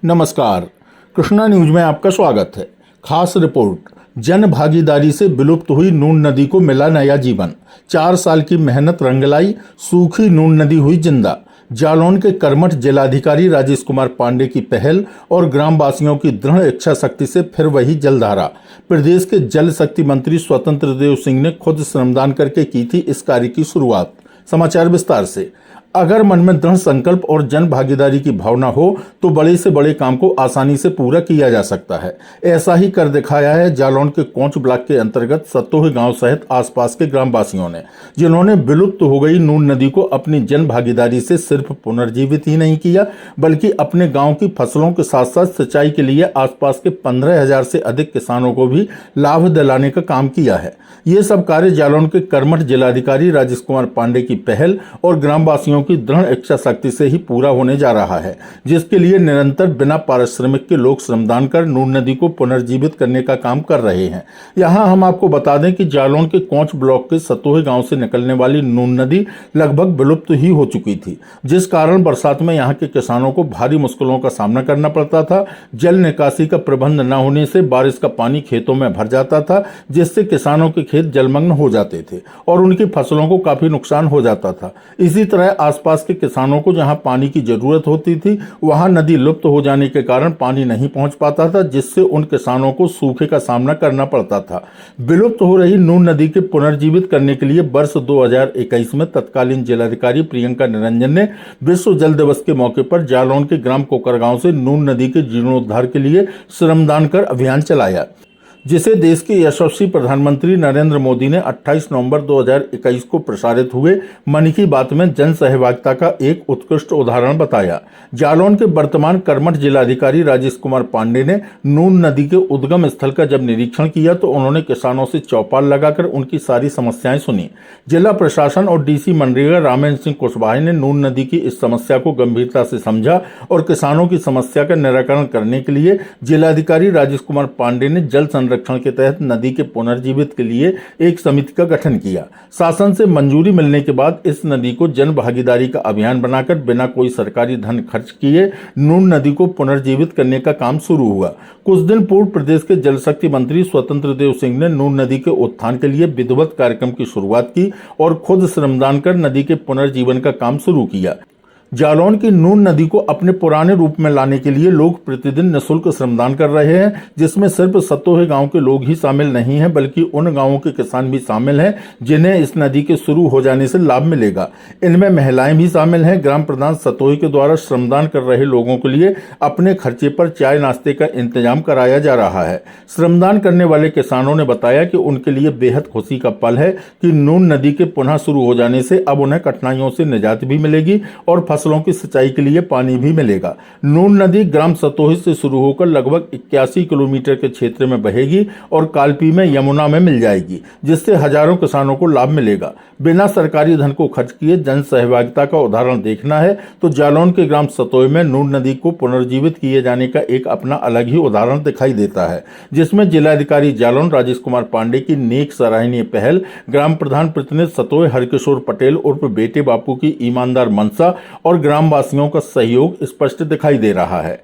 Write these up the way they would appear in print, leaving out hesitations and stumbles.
नमस्कार, कृष्णा न्यूज में आपका स्वागत है। खास रिपोर्ट। जन भागीदारी से विलुप्त हुई नून नदी को मिला नया जीवन। 4 साल की मेहनत रंग लाई, सूखी नून नदी हुई जिंदा। जालौन के कर्मठ जिलाधिकारी राजेश कुमार पांडे की पहल और ग्रामवासियों की दृढ़ इच्छा शक्ति से फिर वही जलधारा। प्रदेश के जल शक्ति मंत्री स्वतंत्र देव सिंह ने खुद श्रमदान करके की थी इस कार्य की शुरुआत। समाचार विस्तार से। अगर मन में दृढ़ संकल्प और जन भागीदारी की भावना हो तो बड़े से बड़े काम को आसानी से पूरा किया जा सकता है। ऐसा ही कर दिखाया है जालौन के कोंच ब्लॉक के अंतर्गत सतोह गांव सहित आसपास के ग्रामवासियों ने, जिन्होंने विलुप्त हो गई नून नदी को अपनी जन भागीदारी से सिर्फ पुनर्जीवित ही नहीं किया, बल्कि अपने गांव की फसलों के साथ साथ सिंचाई के लिए आसपास के 15,000 से अधिक किसानों को भी लाभ दिलाने का काम किया है। ये सब कार्य जालौन के कर्मठ जिलाधिकारी राजेश कुमार पांडे की पहल और ग्रामवासियों की दृढ़ इच्छा शक्ति से ही पूरा होने जा रहा है, जिसके लिए निरंतर बिना पारिश्रमिक के लोग श्रमदान कर नून नदी को पुनर्जीवित करने का काम कर रहे हैं। यहां हम आपको बता दें कि जालौन के कोंच ब्लॉक के सतोह गांव से निकलने वाली नून नदी लगभग विलुप्त ही हो चुकी थी, जिस कारण बरसात में यहां के किसानों को भारी मुश्किलों का सामना करना पड़ता था। जल निकासी का प्रबंध न होने से बारिश का पानी खेतों में भर जाता था, जिससे किसानों के खेत जलमग्न हो जाते थे और उनकी फसलों को काफी नुकसान हो जाता था। इसी तरह आसपास के किसानों को जहां पानी की जरूरत होती थी, वहां नदी लुप्त हो जाने के कारण पानी नहीं पहुंच पाता था, जिससे उन किसानों को सूखे का सामना करना पड़ता था। विलुप्त हो रही नून नदी के पुनर्जीवित करने के लिए वर्ष 2021 में तत्कालीन जिलाधिकारी प्रियंका निरंजन ने विश्व जल दिवस के मौके पर जालौन के ग्राम कोकरगांव से नून नदी के जीर्णोद्धार के लिए श्रमदान कर अभियान चलाया, जिसे देश के यशस्वी प्रधानमंत्री नरेंद्र मोदी ने 28 नवंबर 2021 को प्रसारित हुए मन की बात में जन सहभागिता का एक उत्कृष्ट उदाहरण बताया। जालौन के वर्तमान कर्मठ जिलाधिकारी राजेश कुमार पांडे ने नून नदी के उद्गम स्थल का जब निरीक्षण किया तो उन्होंने किसानों से चौपाल लगाकर उनकी सारी समस्याएं सुनी। जिला प्रशासन और डीसी मनरेगा रामेंद्र सिंह कुशवाहा ने नून नदी की इस समस्या को गंभीरता से समझा और किसानों की समस्या का निराकरण करने के लिए जिलाधिकारी राजेश कुमार पांडे ने जल संरक्षण के तहत नदी के पुनर्जीवित के लिए एक समिति का गठन किया। शासन से मंजूरी मिलने के बाद इस नदी को जन भागीदारी का अभियान बनाकर बिना कोई सरकारी धन खर्च किए नून नदी को पुनर्जीवित करने का काम शुरू हुआ। कुछ दिन पूर्व प्रदेश के जल शक्ति मंत्री स्वतंत्र देव सिंह ने नून नदी के उत्थान के लिए विधिवत कार्यक्रम की शुरुआत की और खुद श्रमदान कर नदी के पुनर्जीवन का काम शुरू किया। जालौन की नून नदी को अपने पुराने रूप में लाने के लिए लोग प्रतिदिन निःशुल्क श्रमदान कर रहे हैं, जिसमें सिर्फ सतोह गांव के लोग ही शामिल नहीं हैं, बल्कि उन गांवों के किसान भी शामिल हैं जिन्हें इस नदी के शुरू हो जाने से लाभ मिलेगा। इनमें महिलाएं भी शामिल हैं। ग्राम प्रधान सतोह के द्वारा श्रमदान कर रहे लोगों के लिए अपने खर्चे पर चाय नाश्ते का इंतजाम कराया जा रहा है। श्रमदान करने वाले किसानों ने बताया कि उनके लिए बेहद खुशी का पल है कि नून नदी के पुनः शुरू हो जाने से अब उन्हें कठिनाइयों से निजात भी मिलेगी और फसलों की सिंचाई के लिए पानी भी मिलेगा। नून नदी ग्राम सतोह से शुरू होकर लगभग 81 किलोमीटर के क्षेत्र में बहेगी और कालपी में यमुना में मिल जाएगी, जिससे हजारों किसानों को लाभ मिलेगा। बिना सरकारी धन को खर्च किए जन सहभागिता का उदाहरण देखना है तो जालौन के ग्राम सतोह में नून नदी को पुनर्जीवित किए जाने का एक अपना अलग ही उदाहरण दिखाई देता है, जिसमें जिलाधिकारी जालौन राजेश कुमार पांडे की नेक सराहनीय पहल, ग्राम प्रधान प्रतिनिधि सतोह हरकिशोर पटेल उर्फ बेटे बापू की ईमानदार मंशा और ग्रामवासियों का सहयोग स्पष्ट दिखाई दे रहा है।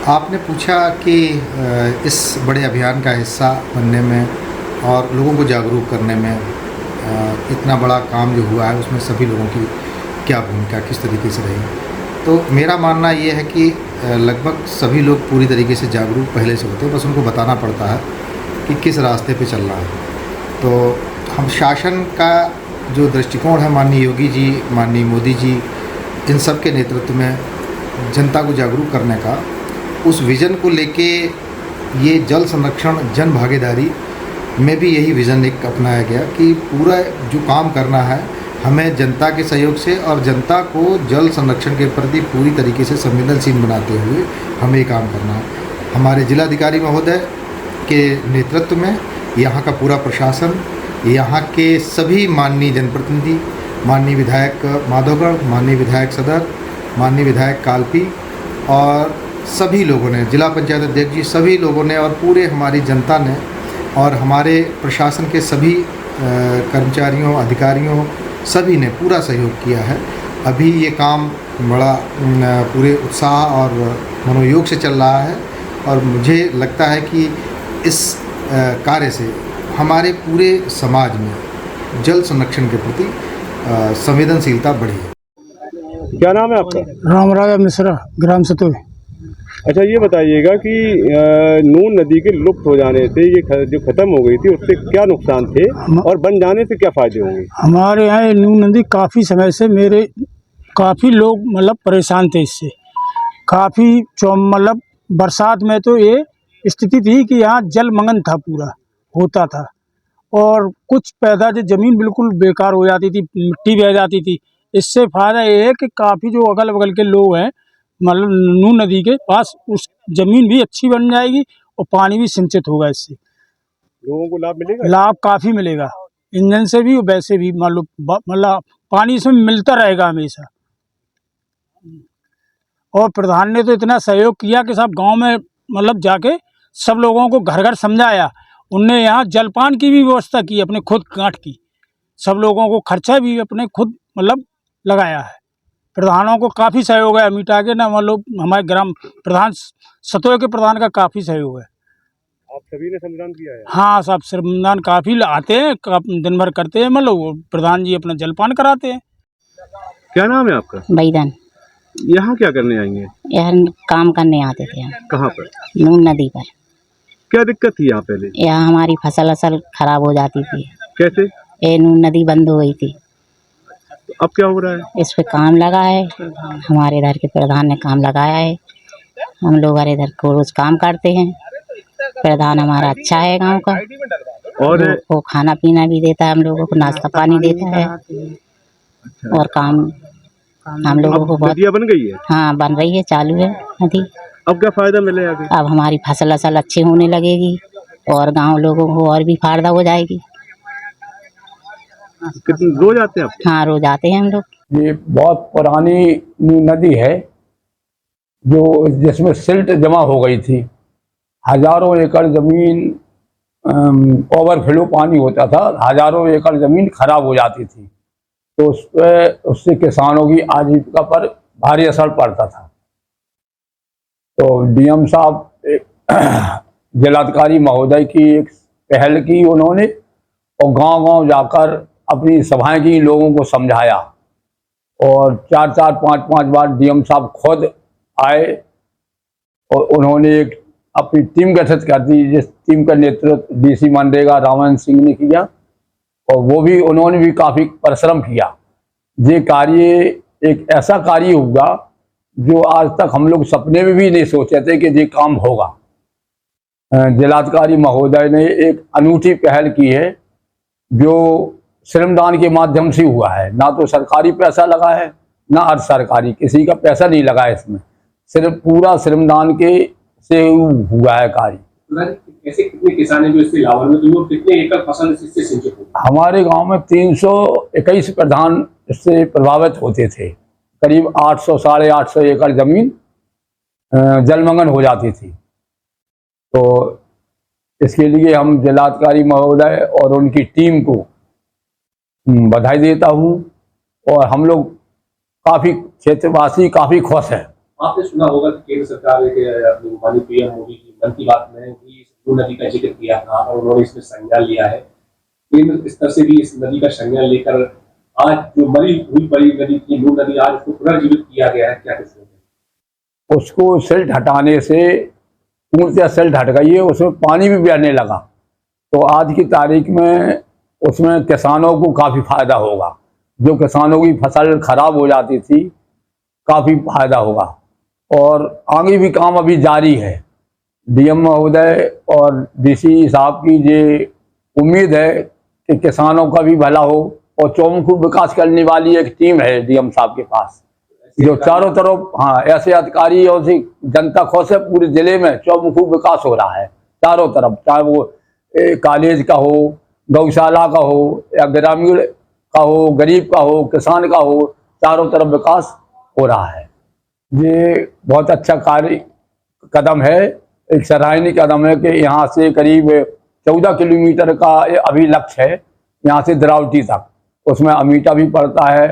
आपने पूछा कि इस बड़े अभियान का हिस्सा बनने में और लोगों को जागरूक करने में इतना बड़ा काम जो हुआ है उसमें सभी लोगों की क्या भूमिका किस तरीके से रही। तो मेरा मानना ये है कि लगभग सभी लोग पूरी तरीके से जागरूक पहले से होते हैं, बस उनको बताना पड़ता है कि किस रास्ते पे चलना है। तो हम शासन का जो दृष्टिकोण है, माननीय योगी जी, माननीय मोदी जी, इन सब के नेतृत्व में जनता को जागरूक करने का, उस विज़न को लेके ये जल संरक्षण जन भागीदारी में भी यही विज़न एक अपनाया गया कि पूरा जो काम करना है हमें जनता के सहयोग से और जनता को जल संरक्षण के प्रति पूरी तरीके से संवेदनशील बनाते हुए हमें ये काम करना है। हमारे जिलाधिकारी महोदय के नेतृत्व में यहाँ का पूरा प्रशासन, यहाँ के सभी माननीय जनप्रतिनिधि, माननीय विधायक माधोगढ़, माननीय विधायक सदर, माननीय विधायक कालपी और सभी लोगों ने, जिला पंचायत अध्यक्ष जी, सभी लोगों ने और पूरे हमारी जनता ने और हमारे प्रशासन के सभी कर्मचारियों, अधिकारियों, सभी ने पूरा सहयोग किया है अभी ये काम बड़ा पूरे उत्साह और मनोयोग से चल रहा है और मुझे लगता है कि इस कार्य से हमारे पूरे समाज में जल संरक्षण के प्रति संवेदनशीलता बढ़ी है। क्या नाम है आपका? रामराजा मिश्रा, ग्राम सतोई। अच्छा, ये बताइएगा कि नून नदी के लुप्त हो जाने से ये जो खत्म हो गई थी उससे क्या नुकसान थे और बन जाने से क्या फायदे होंगे? हमारे यहाँ ये नून नदी काफ़ी समय से काफ़ी लोग मतलब परेशान थे इससे। काफ़ी मतलब बरसात में तो ये स्थिति थी कि यहाँ जलमग्न था, पूरा होता था और कुछ पैदा जो ज़मीन बिल्कुल बेकार हो जाती थी, मिट्टी बह जाती थी। इससे फ़ायदा ये है कि काफ़ी जो अगल बगल के लोग हैं मतलब नून नदी के पास, उस ज़मीन भी अच्छी बन जाएगी और पानी भी सिंचित होगा। इससे लोगों को लाभ मिलेगा? लाभ काफ़ी मिलेगा, इंजन से भी और वैसे भी मतलब पानी इसमें मिलता रहेगा हमेशा। और प्रधान ने तो इतना सहयोग किया कि सब गांव में मतलब जाके सब लोगों को घर घर समझाया। उनने यहाँ जलपान की भी व्यवस्था की, अपने खुद गांठ की। सब लोगों को खर्चा भी अपने खुद मतलब लगाया है। प्रधानों को काफ़ी सहयोग है अमीटा के ना, मतलब हमारे ग्राम प्रधान सतोय के प्रधान का काफ़ी सहयोग है। आप सभी ने श्रमदान किया है? हाँ, सब श्रमदान काफ़ी आते हैं, दिन भर करते हैं, मतलब प्रधान जी अपना जलपान कराते हैं। क्या नाम है आपका? बैदन। यहाँ क्या करने आएंगे? यहाँ काम करने आते थे हम। कहाँ पर? नून नदी पर। क्या दिक्कत थी यहाँ पहले? यहाँ हमारी फसल खराब हो जाती थी। कैसे? ये नून नदी बंद हो गई थी। तो अब क्या हो रहा है? इस पे काम लगा है, हमारे इधर के प्रधान ने काम लगाया है। हम लोग इधर को रोज काम करते हैं। प्रधान हमारा अच्छा है गांव का, और वो खाना पीना भी देता है, हम लोगों को नाश्ता पानी देता है और काम हम लोगों को बहुत। नदियाँ बन गई है? हाँ, बन रही है, चालू है नदी। अब क्या फायदा मिलेगा? अब हमारी फसल अच्छी होने लगेगी और गांव लोगों को और भी फायदा हो जाएगी। कितने रोज आते हैं आप? हाँ, रोज आते हैं हम लोग। ये बहुत पुरानी नदी है जो जिसमें सिल्ट जमा हो गई थी। हजारों एकड़ जमीन ओवरफ्लो पानी होता था, हजारों एकड़ जमीन खराब हो जाती थी, तो उससे किसानों की आजीविका पर भारी असर पड़ता था। तो डीएम साहब जिलाधिकारी महोदय की एक पहल की उन्होंने, और गांव-गांव जाकर अपनी सभाएं की, लोगों को समझाया और 4-4, 5-5 बार डीएम साहब खुद आए और उन्होंने एक अपनी टीम गठित कर दी, जिस टीम का नेतृत्व डीसी मनरेगा रामन सिंह ने किया और उन्होंने भी काफ़ी परिश्रम किया। ये कार्य एक ऐसा कार्य होगा जो आज तक हम लोग सपने में भी नहीं सोचे थे कि ये काम होगा। जिलाधिकारी महोदय ने एक अनूठी पहल की है जो श्रमदान के माध्यम से हुआ है। ना तो सरकारी पैसा लगा है, ना अर्ध सरकारी, किसी का पैसा नहीं लगा है इसमें, सिर्फ पूरा श्रमदान के से हुआ है कार्य। ऐसे कितने किसान हैं जो इससे लाभान्वित हुए और कितने एकड़ फसल इससे सिंचित हुई? हमारे गांव में 321 प्रधान इससे प्रभावित होते थे। करीब 800 साढ़े 800 एकड़ जमीन जलमग्न हो जाती थी। तो इसके लिए हम जिलाधिकारी महोदय और उनकी टीम को बधाई देता हूं और हम लोग काफ़ी क्षेत्रवासी काफ़ी खुश हैं। आपने सुना होगा कि केंद्र सरकार के माननीय पीएम मोदी की मन की बात में भी नून नदी का जिक्र किया था और उन्होंने इसमें संज्ञान लिया है। केंद्र स्तर से भी इस नदी का संज्ञान लेकर आज जो मरी हुई बड़ी नदी थी नून नदी, आज उसको पुनर्जीवित किया गया है। क्या कुछ उसको सिल्ट हटाने से पूर्णतः सिल्ट हट गई है, उसमें पानी भी बहने लगा, तो आज की तारीख में उसमें किसानों को काफ़ी फायदा होगा। जो किसानों की फसल खराब हो जाती थी, काफ़ी फायदा होगा और आगे भी काम अभी जारी है। डीएम महोदय और डीसी साहब की ये उम्मीद है कि किसानों का भी भला हो और चौमुखी विकास करने वाली एक टीम है डीएम साहब के पास, जो चारों तरफ, हाँ, ऐसे अधिकारी और जनता खुश है। पूरे जिले में चौमुखी विकास हो रहा है चारों तरफ, चाहे वो कॉलेज का हो, गौशाला का हो, या ग्रामीण का हो, गरीब का हो, किसान का हो, चारों तरफ विकास हो रहा है। ये बहुत अच्छा कदम है, एक सराहनीय कदम है कि यहाँ से करीब 14 किलोमीटर का अभी लक्ष्य है, यहाँ से द्रावटी तक। उसमें अमीटा भी पड़ता है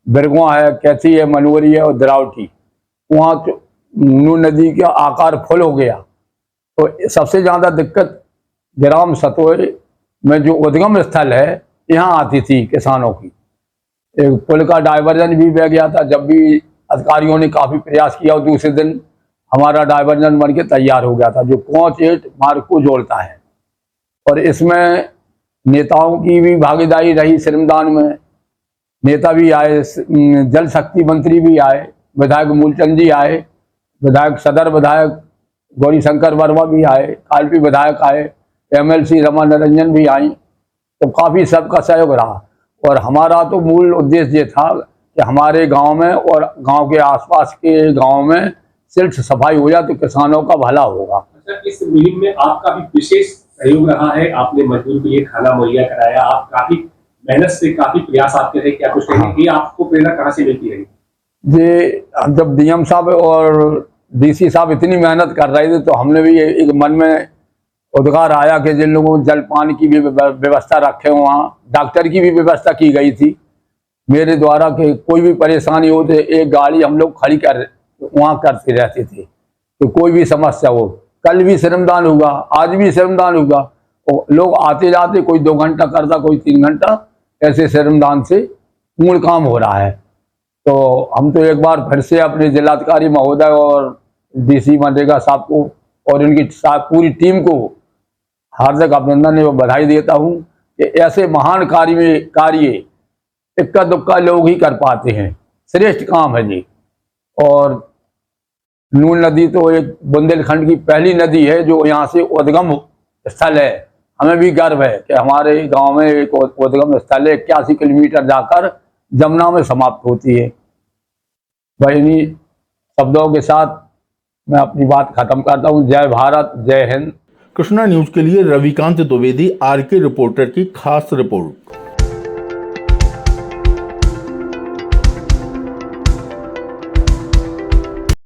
बिरगुआ है, कैथी है, मनोरी है और द्रावटी, वहाँ नून नदी का आकार फुल हो गया। तो सबसे ज़्यादा दिक्कत ग्राम सतोए में जो उद्गम स्थल है यहाँ आती थी किसानों की। एक पुल का डाइवर्जन भी बह गया था, जब भी अधिकारियों ने काफ़ी प्रयास किया और दूसरे दिन हमारा डाइवर्जन बन के तैयार हो गया था, जो कोच 8 मार्ग को जोड़ता है। और इसमें नेताओं की भी भागीदारी रही। श्रमदान में नेता भी आए, जल शक्ति मंत्री भी आए, विधायक मूलचंद जी आए, विधायक सदर विधायक गौरी शंकर वर्मा भी आए, कालपी विधायक आए, MLC रमा निरंजन भी आई। तो काफ़ी सबका सहयोग रहा। और हमारा तो मूल उद्देश्य ये था कि हमारे गांव में और गांव के आसपास के गांव में सिर्फ सफाई हो जाए तो किसानों का भला होगा। अच्छा, इस मुहिम में आपका भी विशेष सहयोग रहा है। आपने मजदूर के लिए खाना मुहैया कराया, आप काफी मेहनत से, काफी प्रयास आपके थे, क्या कुछ कहेंगे? ये आपको प्रेरणा कहाँ से मिलती रही? ये जब DM साहब और DC साहब इतनी मेहनत कर रहे थे तो हमने भी एक मन में उद्गार आया कि जिन लोगों को जलपान की भी व्यवस्था रखे, वहाँ डॉक्टर की भी व्यवस्था की गई थी मेरे द्वारा कि कोई भी परेशानी हो तो एक गाड़ी हम लोग खड़ी कर वहाँ करते रहते थे कि कोई भी समस्या हो। कल भी श्रमदान होगा, आज भी श्रमदान होगा, और लोग आते जाते, कोई 2 घंटा करता, कोई 3 घंटा, ऐसे श्रमदान से पूर्ण काम हो रहा है। तो हम तो एक बार फिर से अपने जिलाधिकारी महोदय और DC मनरेगा साहब को और उनकी पूरी टीम को हार्दिक अभिनंदन एवं बधाई देता हूँ कि ऐसे महान कार्य इक्का दुक्का लोग ही कर पाते हैं। श्रेष्ठ काम है जी। और नून नदी तो एक बुंदेलखंड की पहली नदी है जो यहाँ से उद्गम स्थल है। हमें भी गर्व है कि हमारे गांव में एक उद्गम स्थल है, 81 किलोमीटर जाकर जमुना में समाप्त होती है। भाई इन्हीं शब्दों के साथ मैं अपनी बात खत्म करता हूँ। जय भारत, जय हिंद। कृष्णा न्यूज के लिए रविकांत द्विवेदी, RK रिपोर्टर की खास रिपोर्ट।